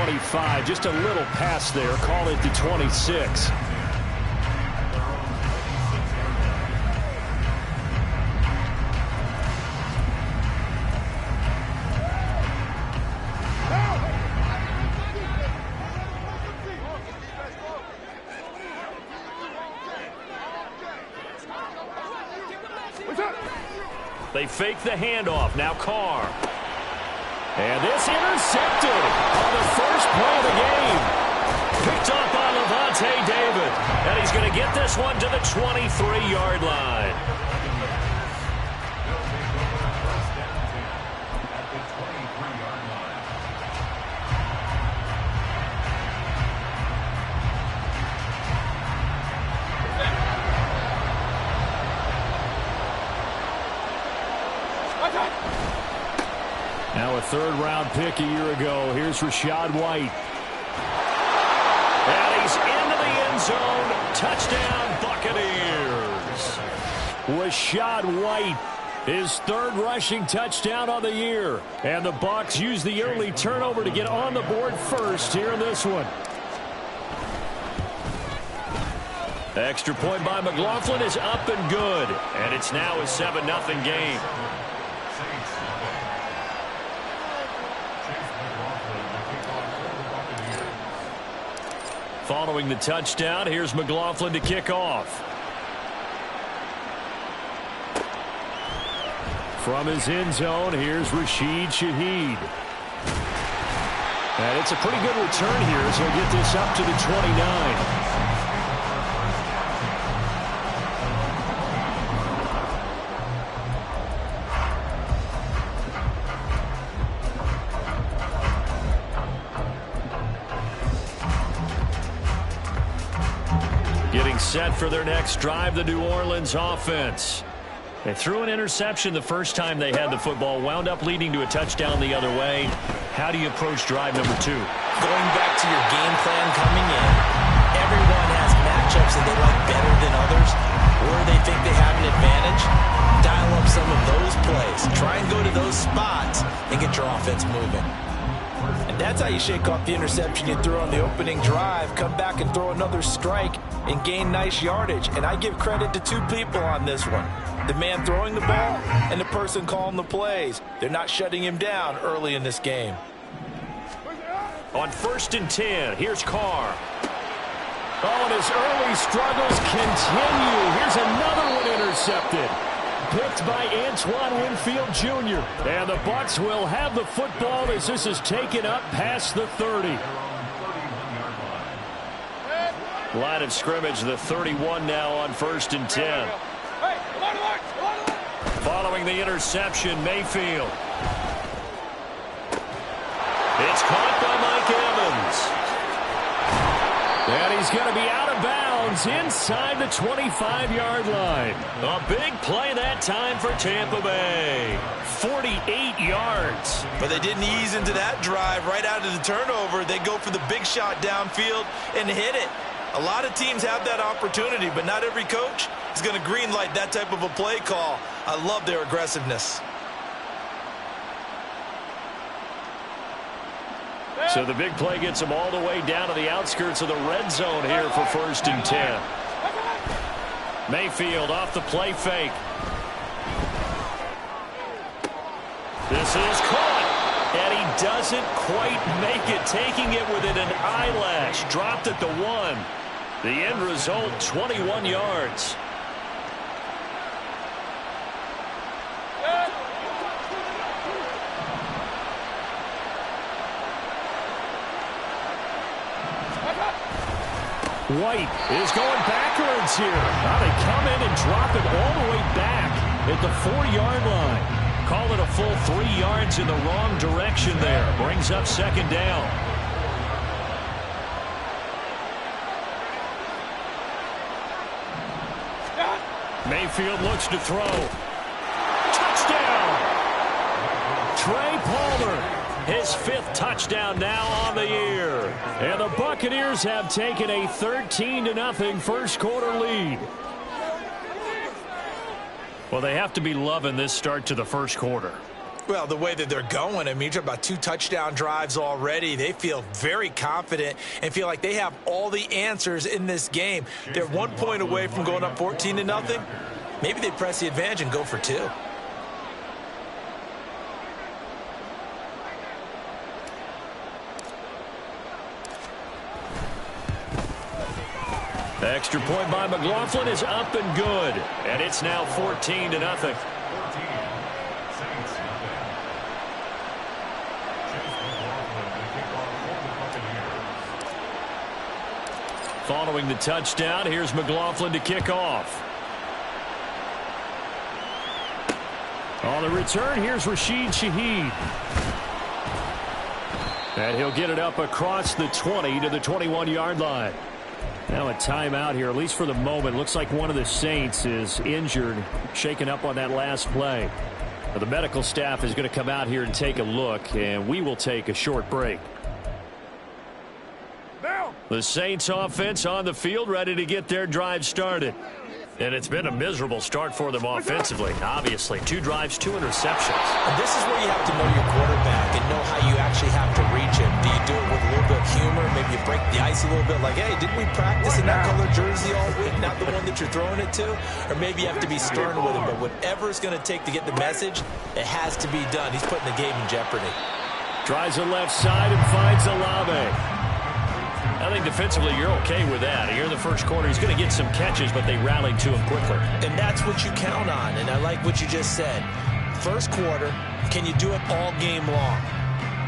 25. Just a little pass there. Call it the 26. They fake the handoff. Now Carr. And this intercepted on the first play of the game. Picked up by Levante David. And he's going to get this one to the 23-yard line. Now a third-round pick a year ago. Here's Rachaad White. And he's into the end zone. Touchdown, Buccaneers. Rachaad White, his third rushing touchdown of the year. And the Bucs use the early turnover to get on the board first here in this one. The extra point by McLaughlin is up and good. And it's now a 7-0 game. Following the touchdown, here's McLaughlin to kick off. From his end zone, here's Rashid Shaheed. And it's a pretty good return here as he'll get this up to the 29. Set for their next drive, the New Orleans offense. They threw an interception the first time they had the football, wound up leading to a touchdown the other way. How do you approach drive number 2? Going back to your game plan coming in, everyone has matchups that they like better than others, or they think they have an advantage. Dial up some of those plays. Try and go to those spots and get your offense moving. And that's how you shake off the interception you threw on the opening drive. Come back and throw another strike and gain nice yardage. And I give credit to two people on this one. The man throwing the ball and the person calling the plays. They're not shutting him down early in this game. On 1st and 10, here's Carr. Oh, and his early struggles continue. Here's another one intercepted. Picked by Antoine Winfield Jr. And the Bucs will have the football as this is taken up past the 30. Line of scrimmage, the 31 now on 1st and 10. Following the interception, Mayfield. It's caught by Mike Evans. And he's going to be out of bounds inside the 25-yard line. A big play that time for Tampa Bay. 48 yards. But they didn't ease into that drive right out of the turnover. They go for the big shot downfield and hit it. A lot of teams have that opportunity, but not every coach is going to greenlight that type of a play call. I love their aggressiveness. So the big play gets them all the way down to the outskirts of the red zone here for 1st and 10. Mayfield off the play fake. This is caught, and he doesn't quite make it, taking it within an eyelash. Dropped at the 1. The end result, 21 yards. White is going backwards here. Now they come in and drop it all the way back at the 4-yard line. Call it a full 3 yards in the wrong direction there. Brings up 2nd down. Mayfield looks to throw. Touchdown! Trey Palmer. His 5th touchdown now on the year. And the Buccaneers have taken a 13-0 first quarter lead. Well, they have to be loving this start to the first quarter. Well, the way that they're going, I mean, you're talking about 2 touchdown drives already. They feel very confident and feel like they have all the answers in this game. They're 1 point away from going up 14-0. Maybe they press the advantage and go for 2. Extra point by McLaughlin is up and good. And it's now 14-0. Following the touchdown, here's McLaughlin to kick off. On the return, here's Rashid Shaheed. And he'll get it up across the 20 to the 21-yard line. Now a timeout here, at least for the moment. Looks like one of the Saints is injured, shaken up on that last play. Now, the medical staff is going to come out here and take a look, and we will take a short break. The Saints offense on the field, ready to get their drive started. And it's been a miserable start for them offensively, obviously. 2 drives, 2 interceptions. And this is where you have to know your quarterback and know how you actually have to reach him. Do you do it with a little bit of humor? Maybe you break the ice a little bit, like, hey, didn't we practice in that color jersey all week, not the one that you're throwing it to? Or maybe you have to be stern with him. But whatever it's going to take to get the message, it has to be done. He's putting the game in jeopardy. Tries the left side and finds Olave. I think defensively you're okay with that. Here in the first quarter, he's going to get some catches, but they rallied to him quickly. And that's what you count on, and I like what you just said. First quarter, can you do it all game long?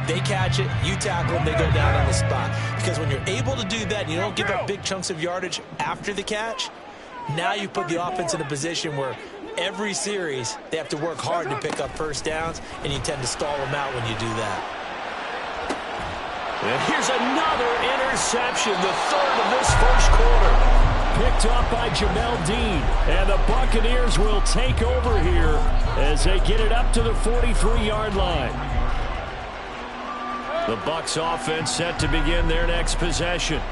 They catch it, you tackle them, they go down on the spot. Because when you're able to do that, and you don't give up big chunks of yardage after the catch, now you put the offense in a position where every series they have to work hard to pick up first downs, and you tend to stall them out when you do that. And here's another interception, the 3rd of this first quarter. Picked up by Jamel Dean. And the Buccaneers will take over here as they get it up to the 43-yard line. The Bucs offense set to begin their next possession.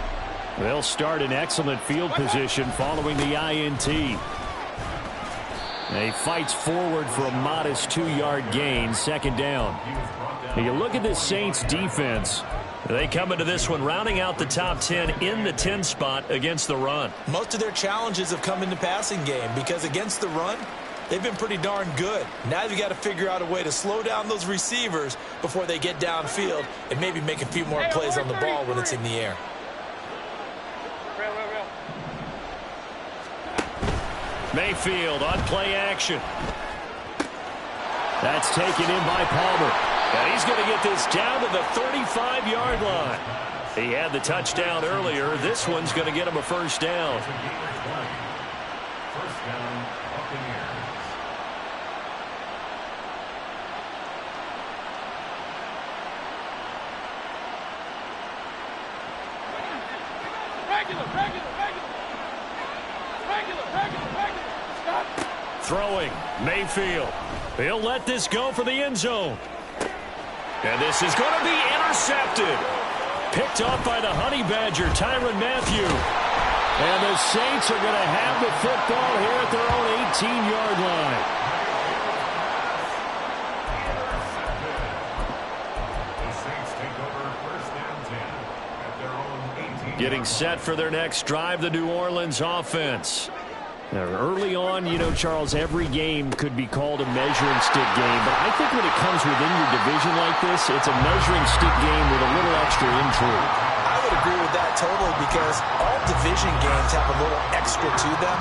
They'll start in excellent field position following the INT. He fights forward for a modest 2-yard gain, 2nd down. Now you look at this Saints defense. They come into this one rounding out the top 10 in the 10 spot against the run. Most of their challenges have come in the passing game because against the run, they've been pretty darn good. Now you've got to figure out a way to slow down those receivers before they get downfield and maybe make a few more plays on the ball when it's in the air. Mayfield on play action. That's taken in by Palmer. And he's going to get this down to the 35-yard line. He had the touchdown earlier. This one's going to get him a first down. Throwing, Mayfield. He'll let this go for the end zone. And this is going to be intercepted. Picked off by the Honey Badger, Tyrann Mathieu. And the Saints are going to have the football here at their own 18-yard line. Getting set for their next drive, the New Orleans offense. Now, early on, you know, Charles, every game could be called a measuring stick game. But I think when it comes within your division like this, it's a measuring stick game with a little extra intrigue. I would agree with that totally because all division games have a little extra to them.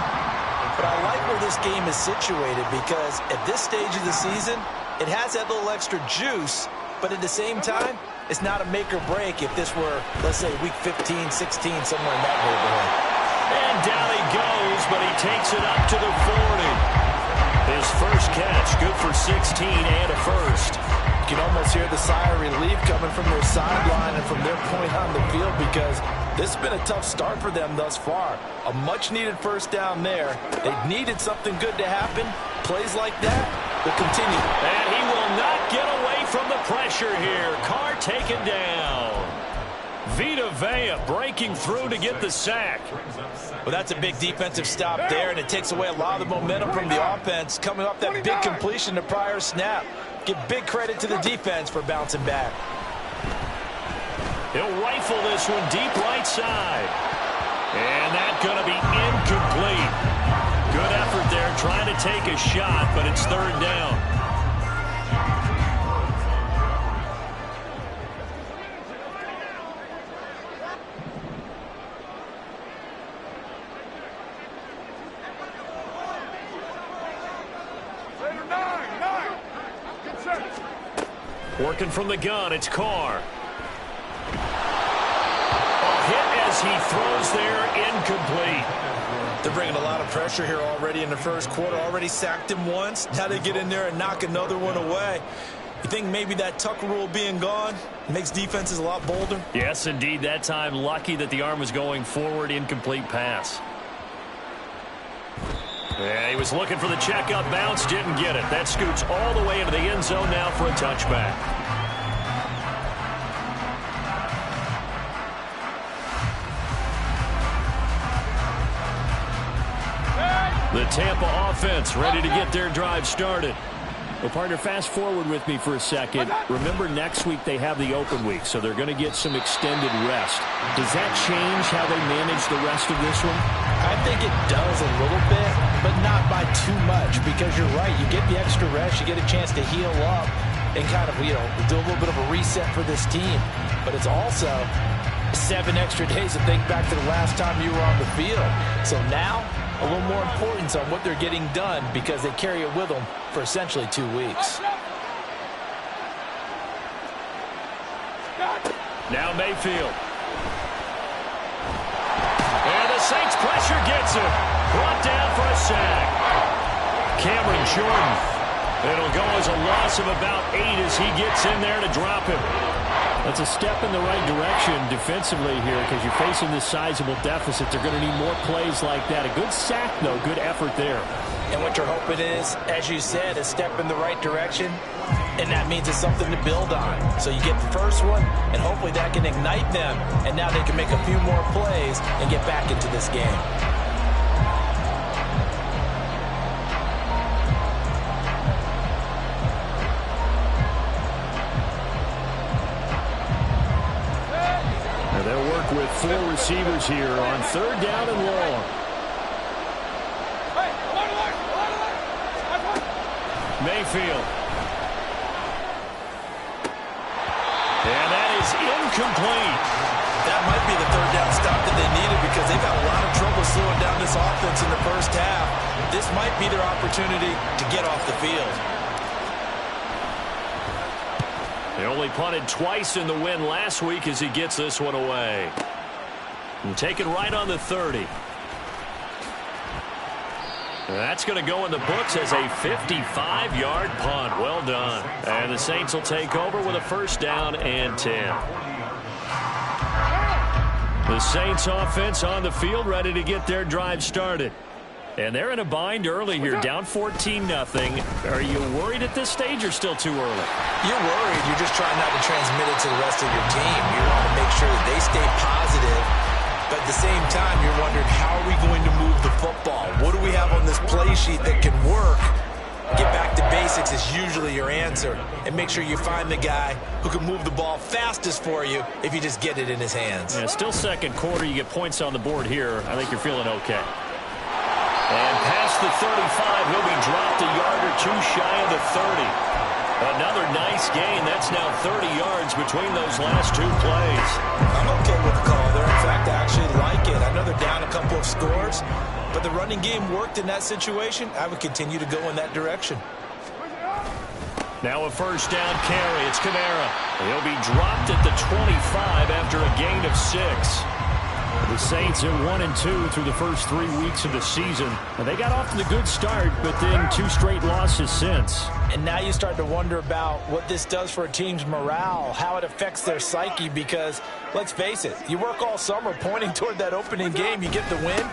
But I like where this game is situated because at this stage of the season, it has that little extra juice. But at the same time, it's not a make or break if this were, let's say, week 15, 16, somewhere in that neighborhood. And down he goes, but he takes it up to the 40. His first catch, good for 16 and a first. You can almost hear the sigh of relief coming from their sideline and from their point on the field because this has been a tough start for them thus far. A much-needed first down there. They needed something good to happen. Plays like that will continue. And he will not get away from the pressure here. Carr taken down. Vita Vea breaking through to get the sack. Well, that's a big defensive stop there, and it takes away a lot of the momentum from the offense coming off that big completion the prior snap. Give big credit to the defense for bouncing back. He'll rifle this one deep right side. And that's going to be incomplete. Good effort there trying to take a shot, but it's third down. Working from the gun, it's Carr. A hit as he throws there, incomplete. They're bringing a lot of pressure here already in the first quarter. Already sacked him once. Now they get in there and knock another one away. You think maybe that Tucker rule being gone makes defenses a lot bolder? Yes, indeed. That time, lucky that the arm was going forward, incomplete pass. Yeah, he was looking for the checkup bounce, didn't get it. That scoots all the way into the end zone now for a touchback. The Tampa offense ready to get their drive started. Well, partner, fast forward with me for a second. Remember, next week they have the open week, so they're going to get some extended rest. Does that change how they manage the rest of this one? I think it does a little bit, but not by too much, because you're right. You get the extra rest, you get a chance to heal up and kind of, do a little bit of a reset for this team. But it's also 7 extra days to think back to the last time you were on the field. So now, a little more importance on what they're getting done because they carry it with them for essentially 2 weeks. Now Mayfield. And the Saints pressure gets him. Brought down for a sack. Cameron Jordan. It'll go as a loss of about 8 as he gets in there to drop him. That's a step in the right direction defensively here because you're facing this sizable deficit. They're going to need more plays like that. A good sack, though. Good effort there. And what you're hoping is, as you said, a step in the right direction, and that means it's something to build on. So you get the first one, and hopefully that can ignite them, and now they can make a few more plays and get back into this game. They'll work with 4 receivers here on third down and long. Mayfield. And that is incomplete. That might be the third down stop that they needed because they've had a lot of trouble slowing down this offense in the first half. This might be their opportunity to get off the field. They only punted twice in the win last week as he gets this one away. And taken right on the 30. That's going to go in the books as a 55-yard punt. Well done. And the Saints will take over with a first down and 10. The Saints offense on the field ready to get their drive started. And they're in a bind early here, down 14-0. Are you worried at this stage or still too early? You're worried. You're just trying not to transmit it to the rest of your team. You want to make sure that they stay positive. But at the same time, you're wondering, how are we going to move the football? What do we have on this play sheet that can work? Get back to basics is usually your answer. And make sure you find the guy who can move the ball fastest for you if you just get it in his hands. Yeah, still second quarter. You get points on the board here. I think you're feeling okay. And past the 35, he'll be dropped a yard or 2 shy of the 30. Another nice gain. That's now 30 yards between those last 2 plays. I'm okay with the call there. In fact, I actually like it. I know they're down a couple of scores, but the running game worked in that situation. I would continue to go in that direction. Now a first down carry. It's Kamara. He'll be dropped at the 25 after a gain of 6. The Saints at 1-2 through the first 3 weeks of the season. And they got off to the good start, but then 2 straight losses since. And now you start to wonder about what this does for a team's morale, how it affects their psyche, because let's face it, you work all summer pointing toward that opening game, you get the win,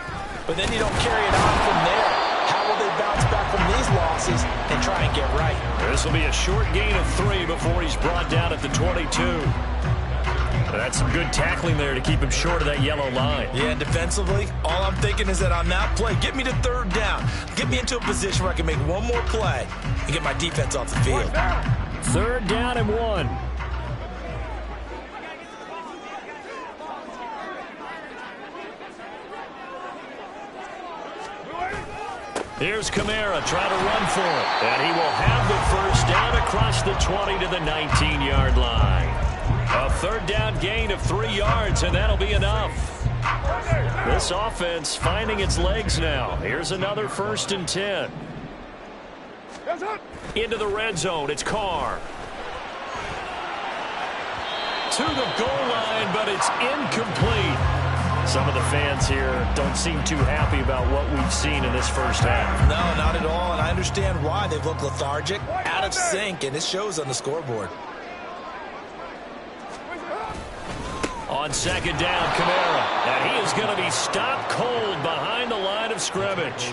but then you don't carry it on from there. How will they bounce back from these losses and try and get right? This will be a short gain of 3 before he's brought down at the 22. That's some good tackling there to keep him short of that yellow line. Yeah, defensively, all I'm thinking is that on that play, get me to third down. Get me into a position where I can make one more play and get my defense off the field. 3rd down and 1. Here's Kamara trying to run for it. And he will have the 1st down across the 20 to the 19-yard line. A 3rd down gain of 3 yards, and that'll be enough. This offense finding its legs now. Here's another 1st and 10. Into the red zone. It's Carr. To the goal line, but it's incomplete. Some of the fans here don't seem too happy about what we've seen in this 1st half. No, not at all, and I understand why. They've looked lethargic, out of sync, and it shows on the scoreboard. On 2nd down, Kamara. And he is going to be stopped cold behind the line of scrimmage.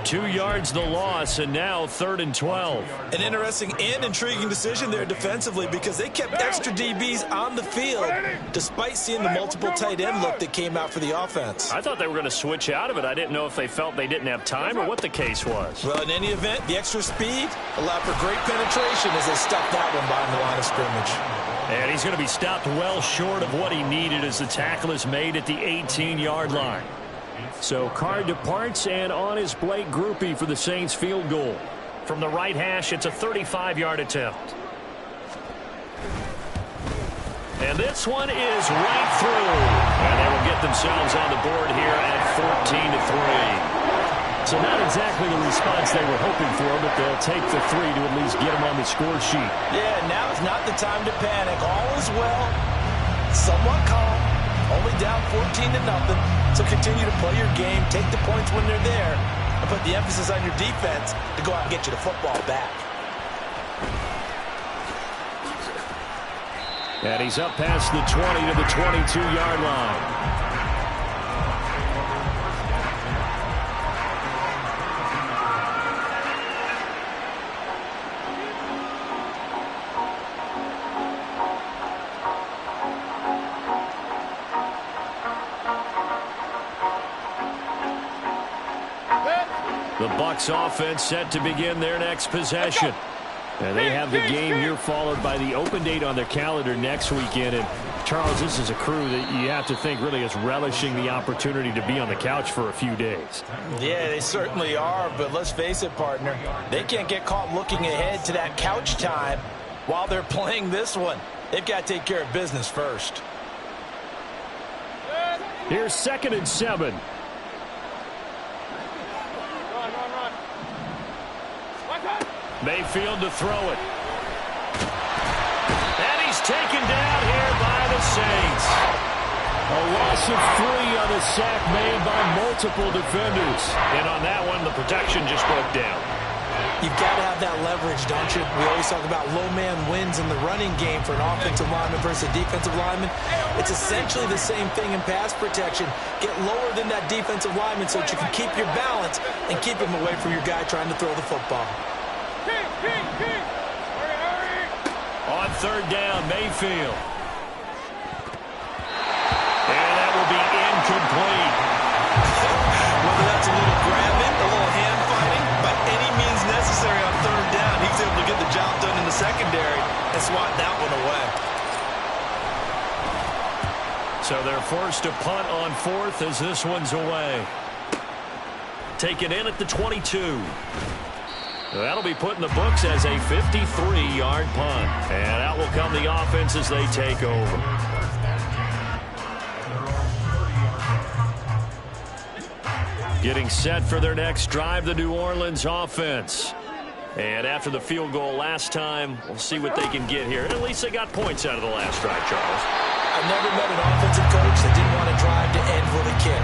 2 yards the loss, and now 3rd and 12. An interesting and intriguing decision there defensively because they kept extra DBs on the field despite seeing the multiple tight end look that came out for the offense. I thought they were going to switch out of it. I didn't know if they felt they didn't have time or what the case was. Well, in any event, the extra speed allowed for great penetration as they stuffed that one behind the line of scrimmage. And he's going to be stopped well short of what he needed as the tackle is made at the 18-yard line. So Carr departs, and on his Blake Groupie for the Saints field goal. From the right hash, it's a 35-yard attempt. And this one is right through. And they will get themselves on the board here at 14-3. So not exactly the response they were hoping for, but they'll take the 3 to at least get them on the score sheet. Yeah, now is not the time to panic. All is well, somewhat calm, only down 14-0. So continue to play your game, take the points when they're there, and put the emphasis on your defense to go out and get you the football back. And he's up past the 20 to the 22-yard line. The Bucs offense set to begin their next possession. And they have the game here followed by the open date on their calendar next weekend. And Charles, this is a crew that you have to think really is relishing the opportunity to be on the couch for a few days. Yeah, they certainly are, but let's face it, partner. They can't get caught looking ahead to that couch time while they're playing this one. They've got to take care of business first. Here's 2nd and 7. Mayfield to throw it. And he's taken down here by the Saints. A loss of 3 on a sack made by multiple defenders. And on that one, the protection just broke down. You've got to have that leverage, don't you? We always talk about low man wins in the running game for an offensive lineman versus a defensive lineman. It's essentially the same thing in pass protection. Get lower than that defensive lineman so that you can keep your balance and keep him away from your guy trying to throw the football. On 3rd down, Mayfield. And that will be incomplete. Whether that's a little grabbing, a little hand fighting, by any means necessary on 3rd down, he's able to get the job done in the secondary and swat that one away. So they're forced to punt on 4th as this one's away. Taken in at the 22. That'll be put in the books as a 53-yard punt. And out will come the offense as they take over. Getting set for their next drive, the New Orleans offense. And after the field goal last time, we'll see what they can get here. At least they got points out of the last drive, Charles. I've never met an offensive coach that didn't want to drive to end with a kick.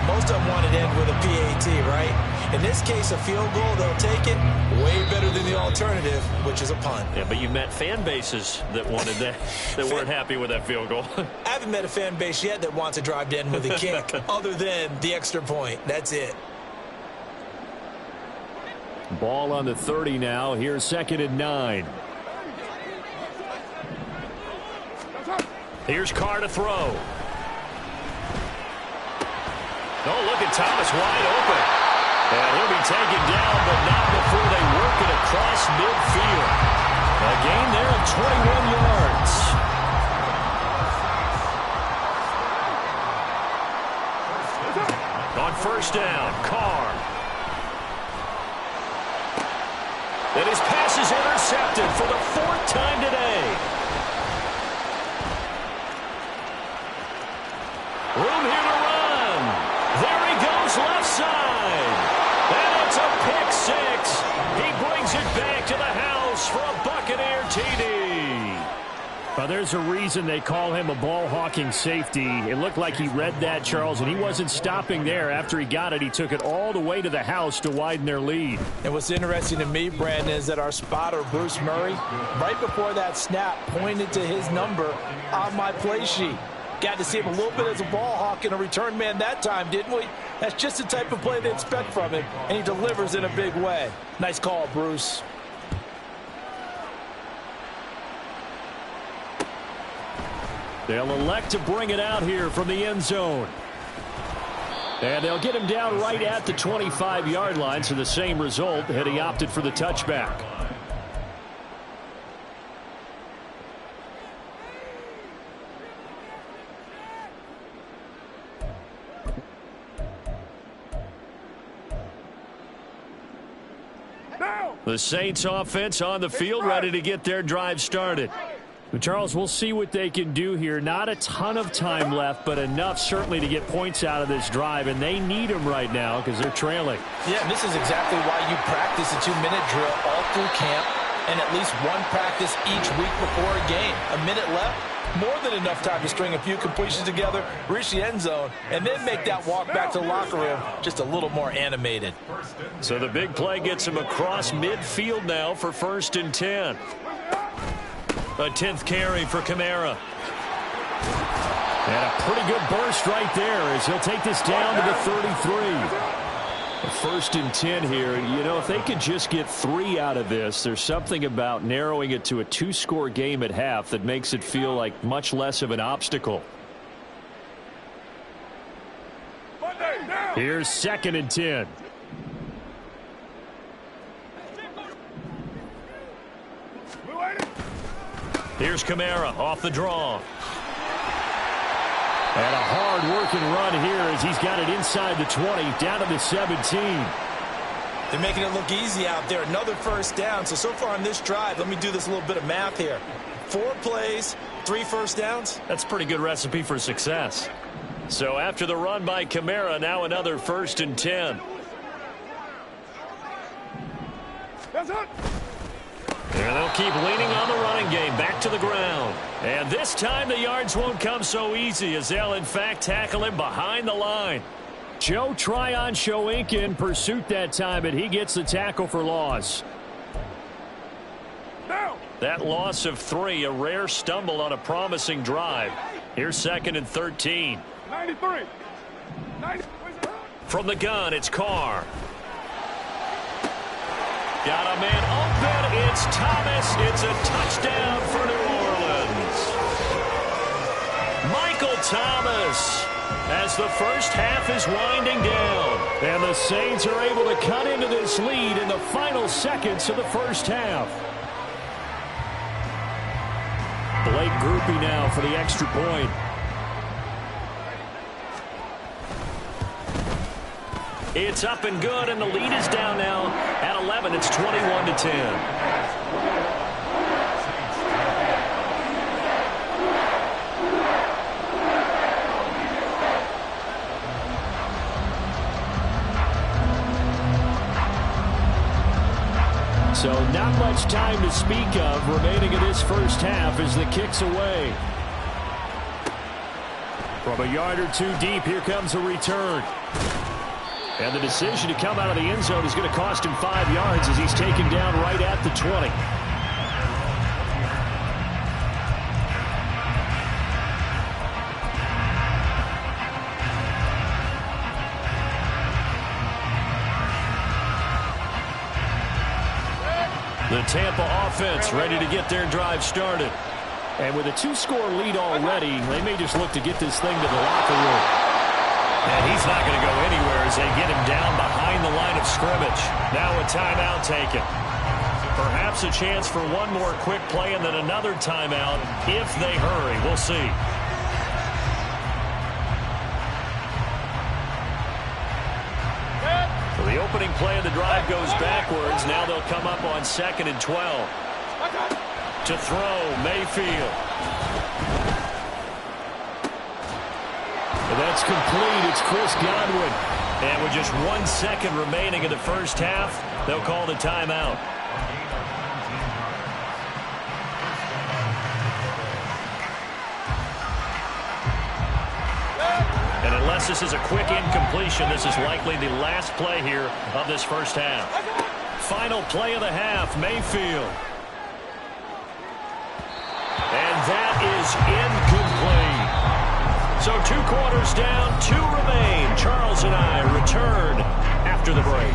Most of them wanted to end with a PAT, right? In this case, a field goal, they'll take it. Way better than the alternative, which is a punt. Yeah, but you met fan bases that wanted that, that weren't happy with that field goal. I haven't met a fan base yet that wants to drive to end with a kick, other than the extra point. That's it. Ball on the 30 now. Here's 2nd and 9. Here's Carr to throw. Oh, look at Thomas wide open. And he'll be taken down, but not before they work it across midfield. A gain there of 21 yards. On first down, Carr. And his pass is intercepted for the 4th time today. Room here to run. There he goes, left side. And it's a pick six. He brings it back to the house for a Buccaneer TD. Well, there's a reason they call him a ball-hawking safety. It looked like he read that, Charles, and he wasn't stopping there. After he got it, he took it all the way to the house to widen their lead. And what's interesting to me, Brandon, is that our spotter, Bruce Murray, right before that snap, pointed to his number on my play sheet. Got to see him a little bit as a ball hawk and a return man that time, didn't we? That's just the type of play they expect from him, and he delivers in a big way. Nice call, Bruce. They'll elect to bring it out here from the end zone. And they'll get him down right at the 25-yard line, so the same result had he opted for the touchback. The Saints offense on the field, ready to get their drive started. Charles, we'll see what they can do here. Not a ton of time left, but enough certainly to get points out of this drive, and they need them right now because they're trailing. Yeah, and this is exactly why you practice a 2-minute drill all through camp and at least one practice each week before a game. A minute left, more than enough time to string a few completions together, reach the end zone, and then make that walk back to the locker room just a little more animated. So the big play gets him across midfield now for 1st and 10. A 10th carry for Kamara. And a pretty good burst right there as he'll take this down to the 33. A 1st and 10 here. You know, if they could just get 3 out of this, there's something about narrowing it to a 2-score game at half that makes it feel like much less of an obstacle. Here's 2nd and 10. Here's Kamara off the draw. And a hard-working run here as he's got it inside the 20, down to the 17. They're making it look easy out there. Another 1st down. So far on this drive, let me do this little bit of math here. 4 plays, 3 1st downs. That's a pretty good recipe for success. So after the run by Kamara, now another 1st and 10. That's it. And they'll keep leaning on the running game, back to the ground. And this time the yards won't come so easy as they'll, in fact, tackle him behind the line. Joe Tryon-Shoyinka in pursuit that time, and he gets the tackle for loss. Now. That loss of 3, a rare stumble on a promising drive. Here's 2nd and 13. 93. 90. From the gun, it's Carr. Got a man open. It's Thomas. It's a touchdown for New Orleans. Michael Thomas as the first half is winding down. And the Saints are able to cut into this lead in the final seconds of the first half. Blake Grupe now for the extra point. It's up and good, and the lead is down now at 11. It's 21-10. So not much time to speak of remaining in this first half as the kick's away. From a yard or 2 deep, here comes a return. And the decision to come out of the end zone is going to cost him 5 yards as he's taken down right at the 20. The Tampa offense ready to get their drive started. And with a 2-score lead already, they may just look to get this thing to the locker room. And he's not going to go anywhere as they get him down behind the line of scrimmage. Now a timeout taken. Perhaps a chance for one more quick play and then another timeout if they hurry. We'll see. So the opening play of the drive goes backwards. Now they'll come up on 2nd and 12. To throw, Mayfield. And that's complete. It's Chris Godwin. And with just 1 second remaining in the first half, they'll call the timeout. And unless this is a quick incompletion, this is likely the last play here of this first half. Final play of the half, Mayfield. And that is incomplete. So 2 quarters down, 2 remain. Charles and I return after the break.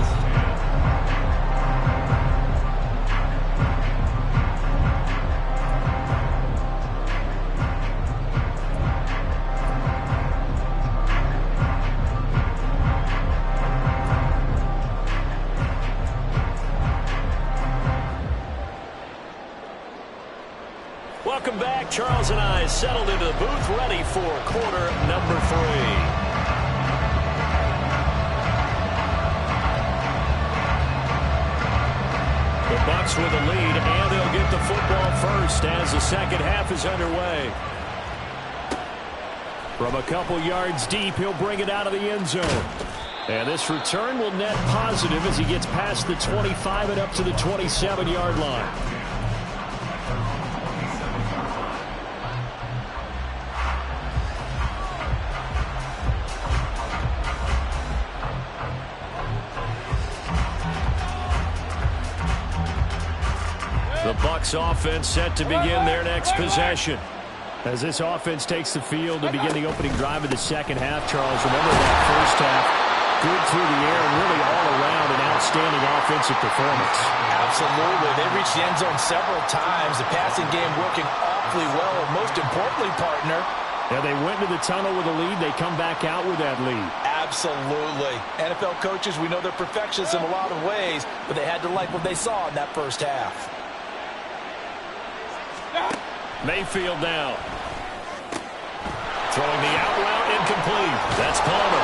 Welcome back. Charles and I settled into the booth, ready for quarter number 3. The Bucs with the lead, and they'll get the football first as the second half is underway. From a couple yards deep, he'll bring it out of the end zone. And this return will net positive as he gets past the 25 and up to the 27-yard line. The Bucs offense set to begin their next possession. As this offense takes the field to begin the opening drive of the second half, Charles, remember that first half, good through the air and really all around an outstanding offensive performance. Absolutely. They reached the end zone several times. The passing game working awfully well, and most importantly, partner, yeah, they went to the tunnel with a lead. They come back out with that lead. Absolutely. NFL coaches, we know they're perfectionists in a lot of ways, but they had to like what they saw in that first half. Mayfield now. Throwing the out route, incomplete. That's Palmer.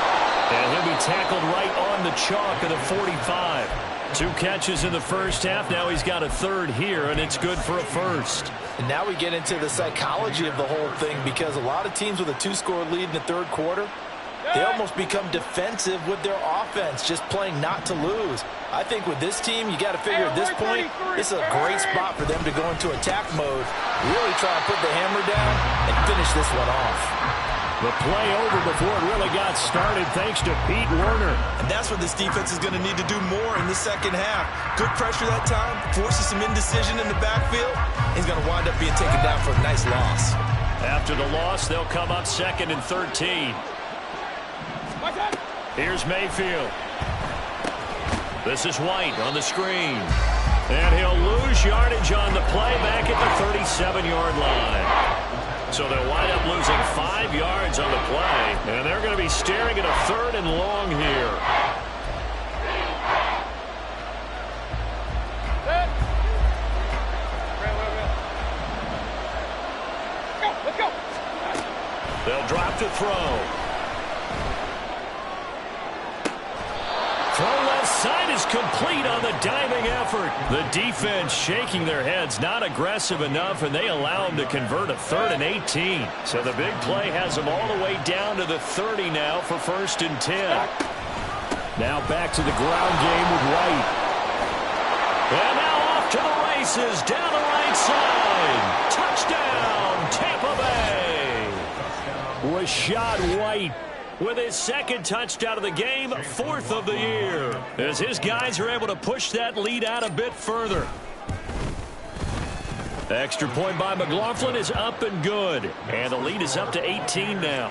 And he'll be tackled right on the chalk of the 45. 2 catches in the first half. Now he's got a third here, and it's good for a first. And now we get into the psychology of the whole thing, because a lot of teams with a 2-score lead in the third quarter, they almost become defensive with their offense, just playing not to lose. I think with this team, you got to figure at this point, this is a great spot for them to go into attack mode, really try and put the hammer down and finish this one off. The play over before it really got started, thanks to Pete Werner. And that's what this defense is going to need to do more in the second half. Good pressure that time, forces some indecision in the backfield. He's going to wind up being taken down for a nice loss. After the loss, they'll come up 2nd and 13. Here's Mayfield. This is White on the screen. And he'll lose yardage on the play back at the 37-yard line. So they'll wind up losing 5 yards on the play. And they're going to be staring at a 3rd and long here. Let's go. They'll drop to throw. Throw left side is complete on the diving effort. The defense shaking their heads, not aggressive enough, and they allow them to convert a 3rd and 18. So the big play has them all the way down to the 30 now for 1st and 10. Now back to the ground game with White. And now off to the races, down the right side. Touchdown, Tampa Bay. Rashad White with his 2nd touchdown of the game, 4th of the year, as his guys are able to push that lead out a bit further. Extra point by McLaughlin is up and good, and the lead is up to 18 now.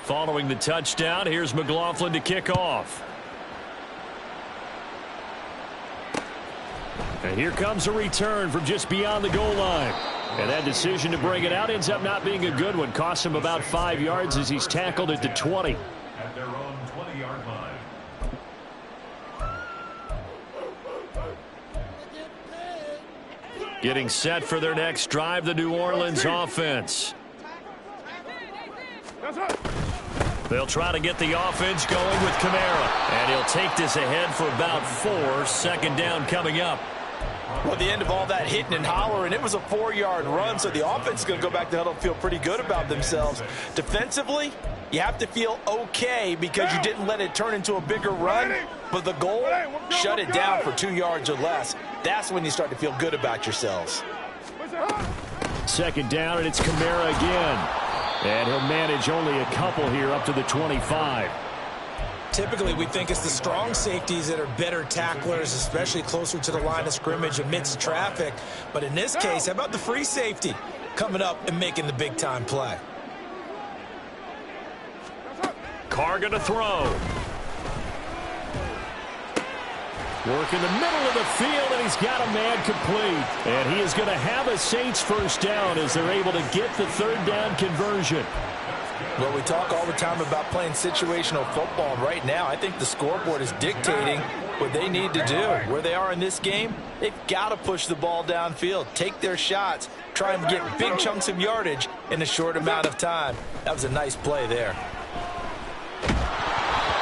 Following the touchdown, here's McLaughlin to kick off. And here comes a return from just beyond the goal line. And that decision to bring it out ends up not being a good one. Costs him about 5 yards as he's tackled at the 20. At their own 20-yard line. Getting set for their next drive, the New Orleans offense. They'll try to get the offense going with Kamara. And he'll take this ahead for about 4. 2nd down coming up. Well, at the end of all that hitting and hollering, it was a 4-yard run, so the offense is going to go back to huddle and feel pretty good about themselves. Defensively, you have to feel okay because you didn't let it turn into a bigger run, but the goal, shut it down for 2 yards or less. That's when you start to feel good about yourselves. 2nd down, and it's Kamara again. And he'll manage only a couple here up to the 25. Typically, we think it's the strong safeties that are better tacklers, especially closer to the line of scrimmage amidst traffic. But in this case, how about the free safety coming up and making the big-time play? Carr going to throw. Work in the middle of the field, and he's got a man complete. And he is going to have a Saints 1st down as they're able to get the 3rd down conversion. Well, we talk all the time about playing situational football. Right now, I think the scoreboard is dictating what they need to do. Where they are in this game, they've got to push the ball downfield, take their shots, try and get big chunks of yardage in a short amount of time. That was a nice play there.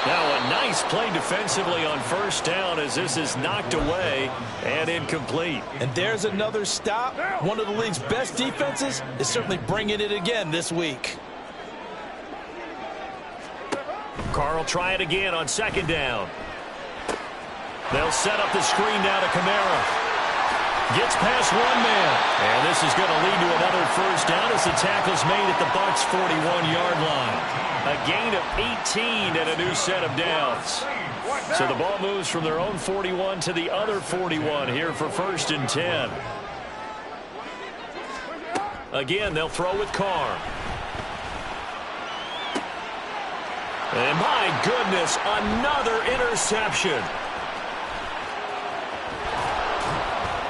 Now a nice play defensively on 1st down as this is knocked away and incomplete. And there's another stop. One of the league's best defenses is certainly bringing it again this week. Carr will try it again on 2nd down. They'll set up the screen down to Kamara. Gets past one man. And this is going to lead to another 1st down as the tackle's made at the Bucs' 41-yard line. A gain of 18 and a new set of downs. So the ball moves from their own 41 to the other 41 here for 1st and 10. Again, they'll throw with Carr. And my goodness, another interception.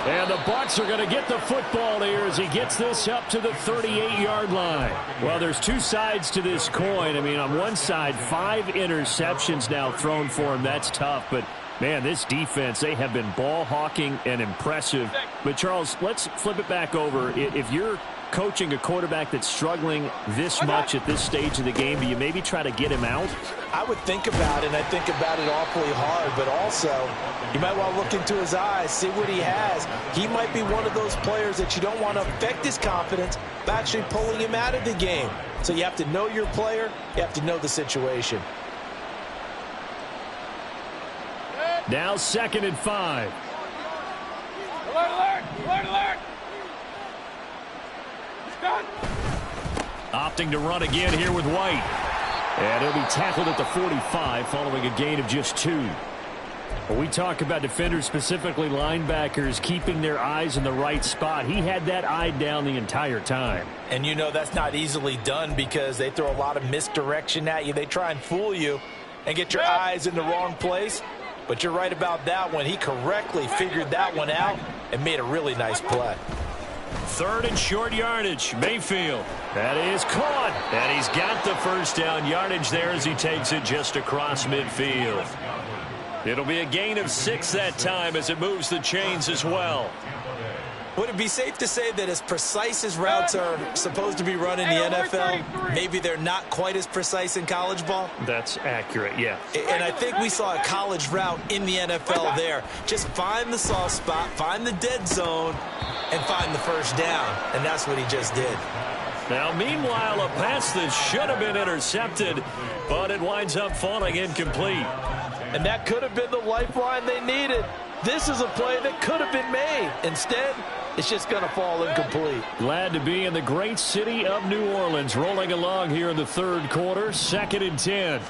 And the Bucs are going to get the football here as he gets this up to the 38-yard line. Well, there's two sides to this coin. I mean, on one side, 5 interceptions now thrown for him. That's tough. But, man, this defense, they have been ball hawking and impressive. But, Charles, let's flip it back over. If you're coaching a quarterback that's struggling this much at this stage of the game, do you maybe try to get him out? I would think about it, and I think about it awfully hard, but also you might want to look into his eyes, see what he has. He might be one of those players that you don't want to affect his confidence by actually pulling him out of the game. So you have to know your player, you have to know the situation. Now 2nd and 5. Alert, alert, alert, alert. Opting to run again here with White. And he'll be tackled at the 45 following a gain of just 2. When we talk about defenders, specifically linebackers, keeping their eyes in the right spot, he had that eye down the entire time. And you know that's not easily done because they throw a lot of misdirection at you. They try and fool you and get your eyes in the wrong place. But you're right about that one. He correctly figured that one out and made a really nice play. 3rd and short yardage. Mayfield. That is caught. And he's got the 1st down yardage there as he takes it just across midfield. It'll be a gain of 6 that time as it moves the chains as well. Would it be safe to say that as precise as routes are supposed to be run in the NFL, maybe they're not quite as precise in college ball? That's accurate, yeah. And I think we saw a college route in the NFL there. Just find the soft spot, find the dead zone, and find the 1st down. And that's what he just did. Now, meanwhile, a pass that should have been intercepted, but it winds up falling incomplete. And that could have been the lifeline they needed. This is a play that could have been made. Instead, it's just going to fall incomplete. Glad to be in the great city of New Orleans, rolling along here in the 3rd quarter, 2nd and 10.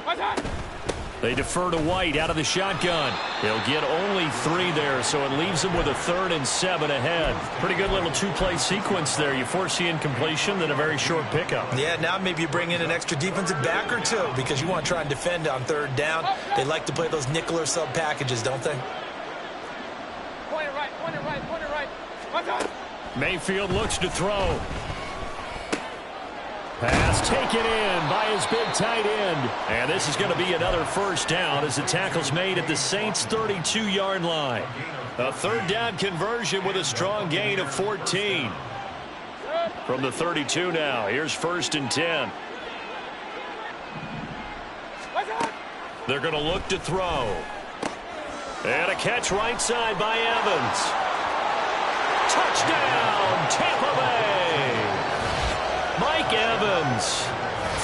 They defer to White out of the shotgun. He'll get only 3 there, so it leaves him with a 3rd and 7 ahead. Pretty good little 2-play sequence there. You force the incompletion, then a very short pickup. Yeah, now maybe you bring in an extra defensive back or 2 because you want to try and defend on 3rd down. They like to play those nickel or sub packages, don't they? Point it right, point it right, point it right. Watch out. Mayfield looks to throw. Pass taken in by his big tight end. And this is going to be another first down as the tackle's made at the Saints' 32-yard line. A third down conversion with a strong gain of 14. From the 32 now, here's 1st and 10. They're going to look to throw. And a catch right side by Evans. Touchdown, Tampa Bay. Mike Evans,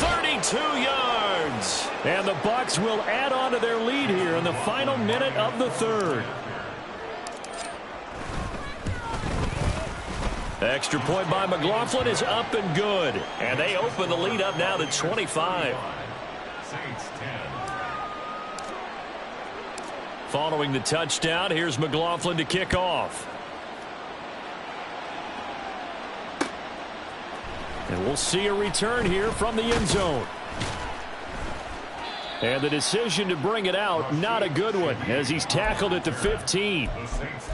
32 yards. And the Bucs will add on to their lead here in the final minute of the third. Extra point by McLaughlin is up and good. And they open the lead up now to 25. Saints 10. Following the touchdown, here's McLaughlin to kick off. And we'll see a return here from the end zone. And the decision to bring it out, not a good one, as he's tackled at the 15.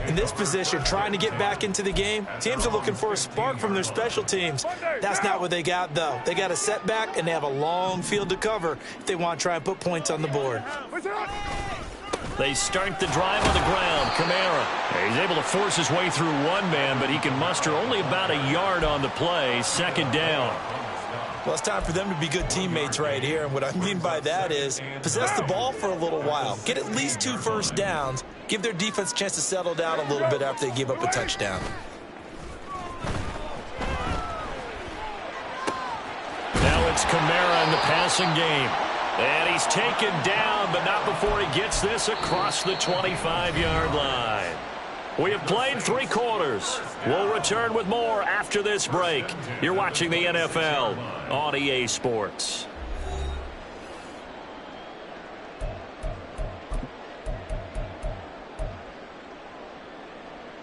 In this position, trying to get back into the game, teams are looking for a spark from their special teams. That's not what they got, though. They got a setback, and they have a long field to cover if they want to try and put points on the board. They start the drive on the ground. Kamara. He's able to force his way through one man, but he can muster only about a yard on the play. 2nd down. Well, it's time for them to be good teammates right here. And what I mean by that is possess the ball for a little while. Get at least 2 first downs. Give their defense a chance to settle down a little bit after they give up a touchdown. Now it's Kamara in the passing game. And he's taken down, but not before he gets this across the 25-yard line. We have played 3 quarters. We'll return with more after this break. You're watching the NFL on EA Sports.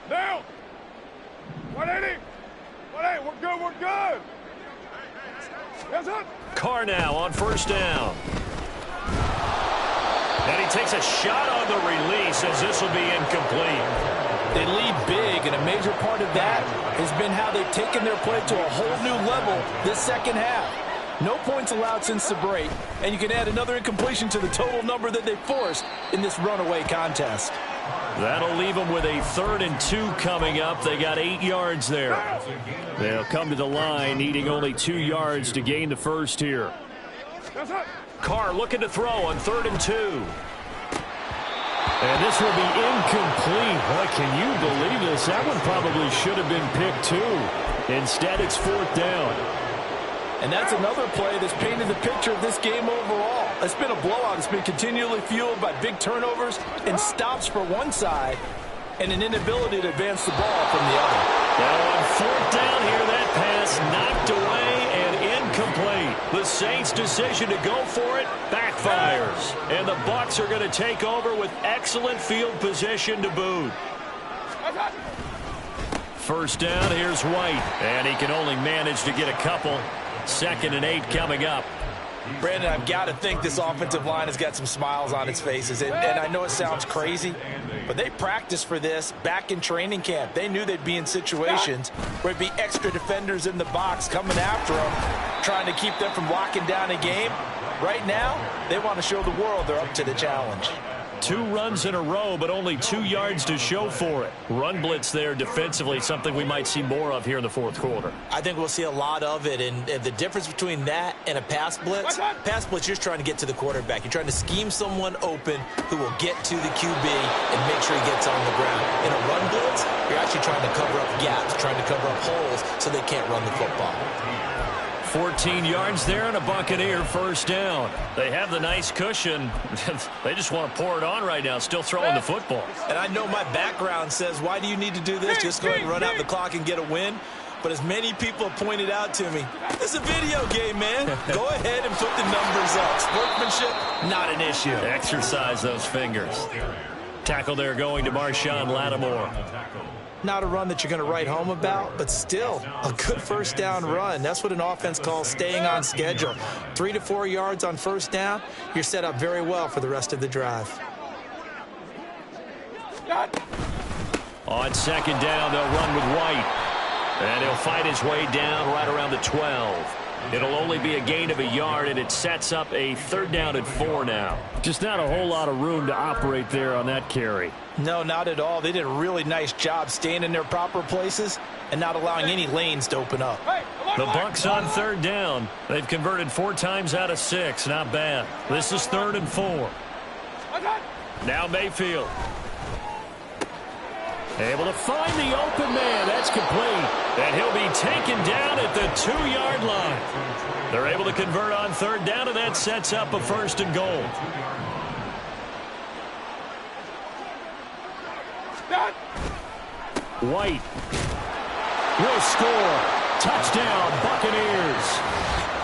Down. 180. 180. We're good. We're good. Yes, sir. Carr now on 1st down. And he takes a shot on the release as this will be incomplete. They lead big, and a major part of that has been how they've taken their play to a whole new level this second half. No points allowed since the break, and you can add another incompletion to the total number that they forced in this runaway contest. That'll leave them with a 3rd and 2 coming up. They got 8 yards there. They'll come to the line needing only 2 yards to gain the first here. Carr looking to throw on 3rd and 2. And this will be incomplete. Boy, can you believe this? That one probably should have been picked too. Instead, it's 4th down. And that's another play that's painted the picture of this game overall. It's been a blowout. It's been continually fueled by big turnovers and stops for one side and an inability to advance the ball from the other. Now on 4th down here, that pass knocked away and incomplete. The Saints' decision to go for it backfires. And the Bucs are going to take over with excellent field position to boot. 1st down, here's White. And he can only manage to get a couple. 2nd and 8 coming up. Brandon, I've got to think this offensive line has got some smiles on its faces. And I know it sounds crazy, but they practiced for this back in training camp. They knew they'd be in situations where it'd be extra defenders in the box coming after them, trying to keep them from locking down a game. Right now, they want to show the world they're up to the challenge. 2 runs in a row, but only 2 yards to show for it. Run blitz there defensively, something we might see more of here in the 4th quarter. I think we'll see a lot of it, and the difference between that and a pass blitz, you're just trying to get to the quarterback. You're trying to scheme someone open who will get to the QB and make sure he gets on the ground. In a run blitz, you're actually trying to cover up gaps, trying to cover up holes so they can't run the football. 14 yards there and a Buccaneer 1st down. They have the nice cushion. They just want to pour it on right now, still throwing the football. And I know my background says, why do you need to do this? Just go ahead and run out the clock and get a win. But as many people have pointed out to me, this is a video game, man. Go ahead and put the numbers up. Sportsmanship, not an issue. Exercise those fingers. Tackle there going to Marshawn Lattimore. Not a run that you're going to write home about, but still a good 1st down run. That's what an offense calls staying on schedule. 3 to 4 yards on 1st down, you're set up very well for the rest of the drive. On 2nd down, they'll run with White. And he'll fight his way down right around the 12. It'll only be a gain of a yard, and it sets up a 3rd down and 4 now. Just not a whole lot of room to operate there on that carry. No, not at all. They did a really nice job staying in their proper places and not allowing any lanes to open up. The Bucs on 3rd down. They've converted 4 times out of 6. Not bad. This is 3rd and 4. Now Mayfield. Able to find the open man. That's complete. And he'll be taken down at the 2-yard line. They're able to convert on 3rd down, and that sets up a 1st and goal. White will score. Touchdown, Buccaneers.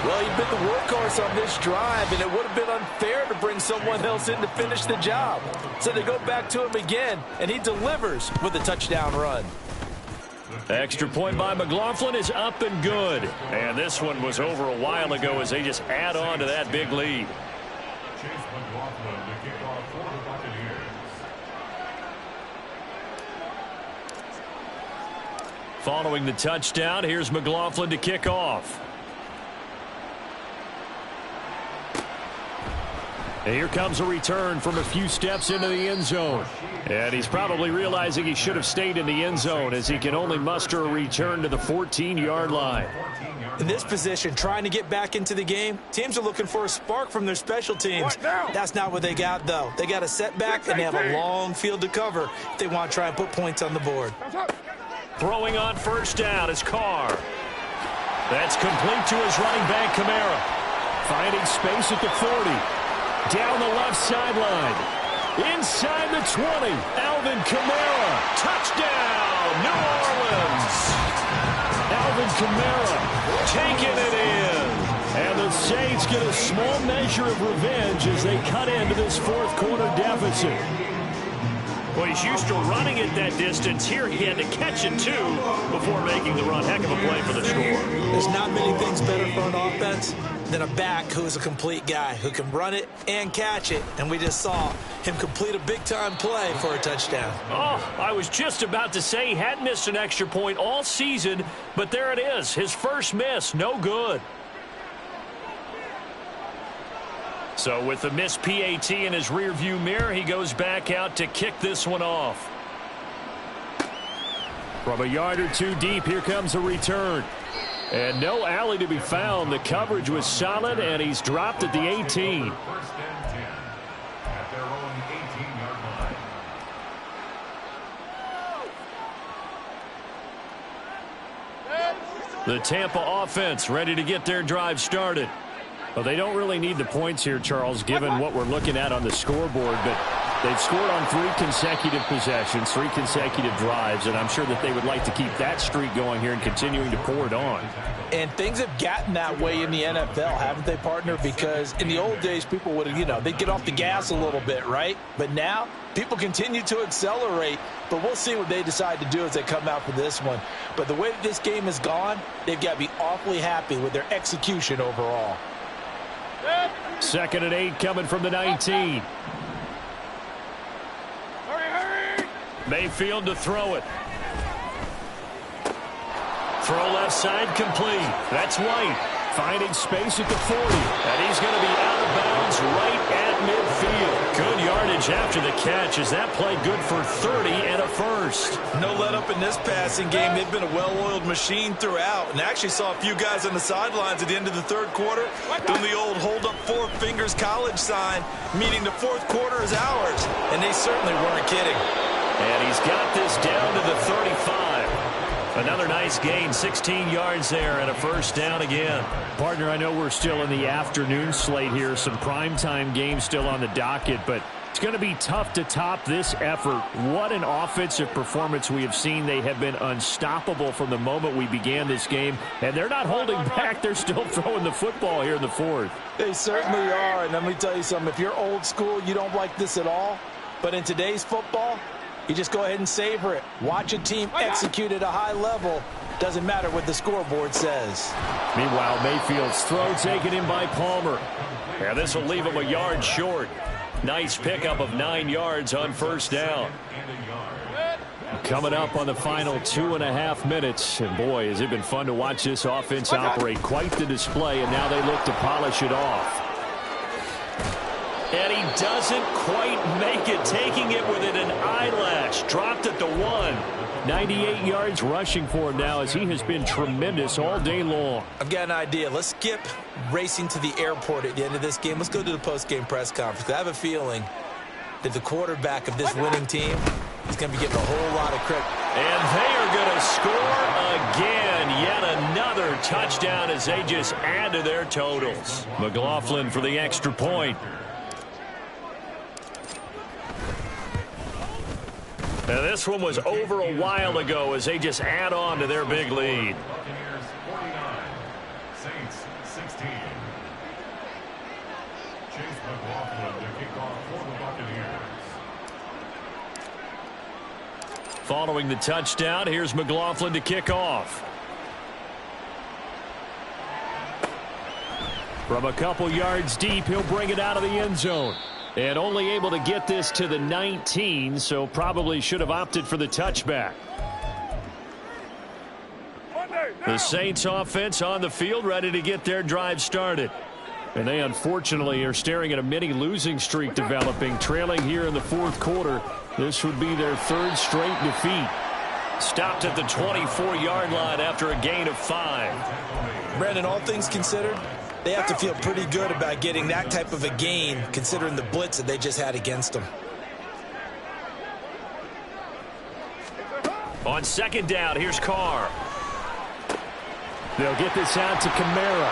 Well, he'd been the workhorse on this drive, and it would have been unfair to bring someone else in to finish the job. So they go back to him again, and he delivers with a touchdown run. Extra point by McLaughlin is up and good. And this one was over a while ago as they just add on to that big lead. Chase McLaughlin, the kickoff for the Buccaneers. Following the touchdown, here's McLaughlin to kick off. And here comes a return from a few steps into the end zone. And he's probably realizing he should have stayed in the end zone as he can only muster a return to the 14-yard line. In this position, trying to get back into the game, teams are looking for a spark from their special teams. That's not what they got, though. They got a setback, and they have a long field to cover if they want to try and put points on the board. Throwing on 1st down is Carr. That's complete to his running back, Kamara. Finding space at the 40. Down the left sideline. Inside the 20. Alvin Kamara. Touchdown, New Orleans. Alvin Kamara taking it in. And the Saints get a small measure of revenge as they cut into this 4th quarter deficit. Well, he's used to running it that distance. Here he had to catch it, too, before making the run. Heck of a play for the score. There's not many things better for an offense than a back who's a complete guy who can run it and catch it. And we just saw him complete a big-time play for a touchdown. Oh, I was just about to say he hadn't missed an extra point all season, but there it is. His first miss, no good. So with the missed PAT in his rearview mirror, he goes back out to kick this one off. From a yard or 2 deep, here comes a return. And no alley to be found. The coverage was solid, and he's dropped at the 18. 1st and 10 at their own 18-yard line. The Tampa offense ready to get their drive started. Well, they don't really need the points here, Charles, given what we're looking at on the scoreboard, but they've scored on 3 consecutive possessions, 3 consecutive drives, and I'm sure that they would like to keep that streak going here and continuing to pour it on. And things have gotten that way in the NFL, haven't they, partner? Because in the old days, people would, they'd get off the gas a little bit, right? But now, people continue to accelerate, but we'll see what they decide to do as they come out for this one. But the way that this game has gone, they've got to be awfully happy with their execution overall. 2nd and 8 coming from the 19. Hurry! Mayfield to throw it. Throw left side complete. That's White. Finding space at the 40. And he's going to be out of bounds right at midfield. Good yardage after the catch. Is that play good for 30 and a first? No let up in this passing game. They've been a well-oiled machine throughout. And actually saw a few guys on the sidelines at the end of the 3rd quarter doing the old hold up 4 fingers college sign, meaning the 4th quarter is ours. And they certainly weren't kidding. And he's got this down to the 35. Another nice gain, 16 yards there, and a 1st down again. Partner, I know we're still in the afternoon slate here. Some primetime games still on the docket, but it's going to be tough to top this effort. What an offensive performance we have seen. They have been unstoppable from the moment we began this game, and they're not holding back. They're still throwing the football here in the 4th. They certainly are, and let me tell you something. If you're old school, you don't like this at all. But in today's football, you just go ahead and savor it. Watch a team execute at a high level. Doesn't matter what the scoreboard says. Meanwhile, Mayfield's throw taken in by Palmer. Yeah, this will leave him a yard short. Nice pickup of 9 yards on 1st down. Coming up on the final 2.5 minutes. And boy, has it been fun to watch this offense operate. Quite the display, and now they look to polish it off. And he doesn't quite make it, taking it within an eyelash. Dropped at the 1. 98 yards rushing for him now, as he has been tremendous all day long. I've got an idea. Let's skip racing to the airport at the end of this game. Let's go to the post-game press conference. I have a feeling that the quarterback of this winning team is going to be getting a whole lot of credit. And they are going to score again. Yet another touchdown as they just add to their totals. McLaughlin for the extra point. Now this one was over a while ago as they just add on to their big lead. Buccaneers 49, Saints 16. Chase McLaughlin to kick off for the Buccaneers. Following the touchdown, here's McLaughlin to kick off. From a couple yards deep, he'll bring it out of the end zone. And only able to get this to the 19, so probably should have opted for the touchback. The Saints offense on the field, ready to get their drive started. And they unfortunately are staring at a mini losing streak developing, trailing here in the fourth quarter. This would be their third straight defeat. Stopped at the 24-yard line after a gain of 5. Brandon, all things considered, they have to feel pretty good about getting that type of a gain, considering the blitz that they just had against them. On second down, here's Carr. They'll get this out to Kamara.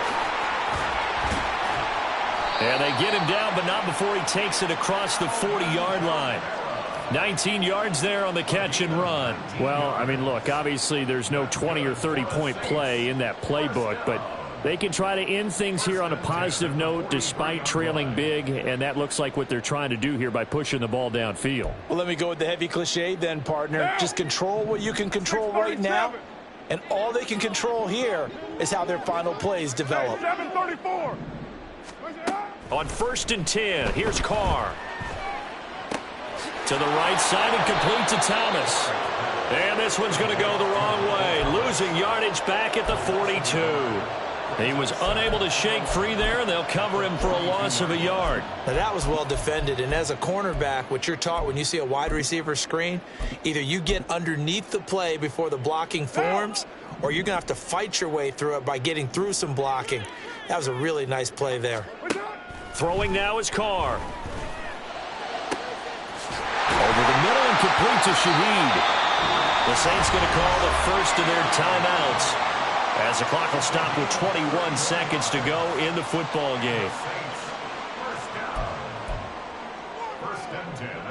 And they get him down, but not before he takes it across the 40-yard line. 19 yards there on the catch and run. Well, I mean, look, obviously there's no 20 or 30-point play in that playbook, but they can try to end things here on a positive note despite trailing big, and that looks like what they're trying to do here by pushing the ball downfield. Well, let me go with the heavy cliche then, partner. Just control what you can control right now, and all they can control here is how their final plays develop. 7:34. On 1st and 10, here's Carr. To the right side and complete to Thomas. And this one's going to go the wrong way, losing yardage back at the 42. He was unable to shake free there, and they'll cover him for a loss of a yard. Now, that was well defended, and as a cornerback, what you're taught when you see a wide receiver screen, either you get underneath the play before the blocking forms, or you're going to have to fight your way through it by getting through some blocking. That was a really nice play there. Throwing now is Carr. Over the middle and complete to Shaheed. The Saints going to call the first of their timeouts, as the clock will stop with 21 seconds to go in the football game.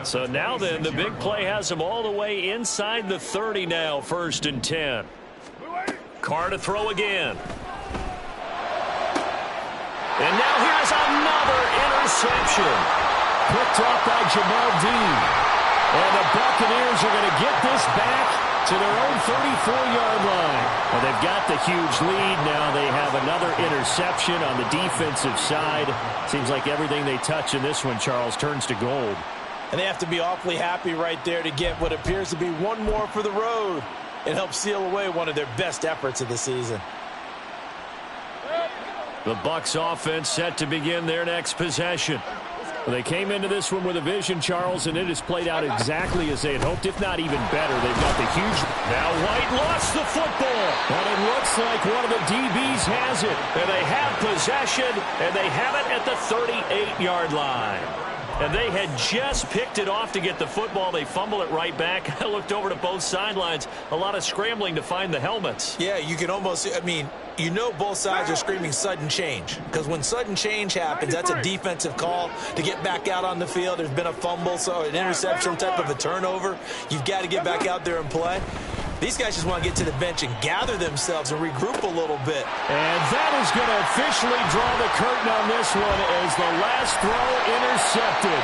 So now then, the big play has them all the way inside the 30 now, 1st and 10. Carr to throw again. And now here's another interception. Picked off by Jamal Dean. And the Buccaneers are going to get this back to their own 34-yard line. Well, they've got the huge lead. Now they have another interception on the defensive side. Seems like everything they touch in this one, Charles, turns to gold. And they have to be awfully happy right there to get what appears to be one more for the road. It helps seal away one of their best efforts of the season. The Bucs offense set to begin their next possession. Well, they came into this one with a vision, Charles, and it has played out exactly as they had hoped, if not even better. They've got the huge... Now White lost the football, and it looks like one of the DBs has it. And they have possession, and they have it at the 38-yard line. And they had just picked it off to get the football. They fumble it right back. I looked over to both sidelines. A lot of scrambling to find the helmets. Yeah, you can almost, I mean, you know both sides are screaming sudden change. Because when sudden change happens, that's a defensive call to get back out on the field. There's been a fumble, so an interception, type of a turnover. You've got to get back out there and play. These guys just want to get to the bench and gather themselves and regroup a little bit. And that is going to officially draw the curtain on this one as the last throw intercepted.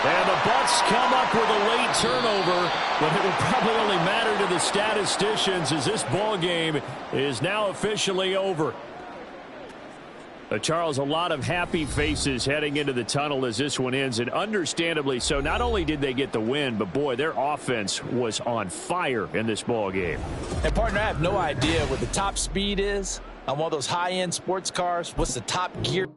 And the Bucs come up with a late turnover, but it will probably only matter to the statisticians as this ball game is now officially over. Charles, a lot of happy faces heading into the tunnel as this one ends, and understandably so. Not only did they get the win, but, boy, their offense was on fire in this ball game. And, partner, I have no idea what the top speed is on one of those high-end sports cars. What's the top gear?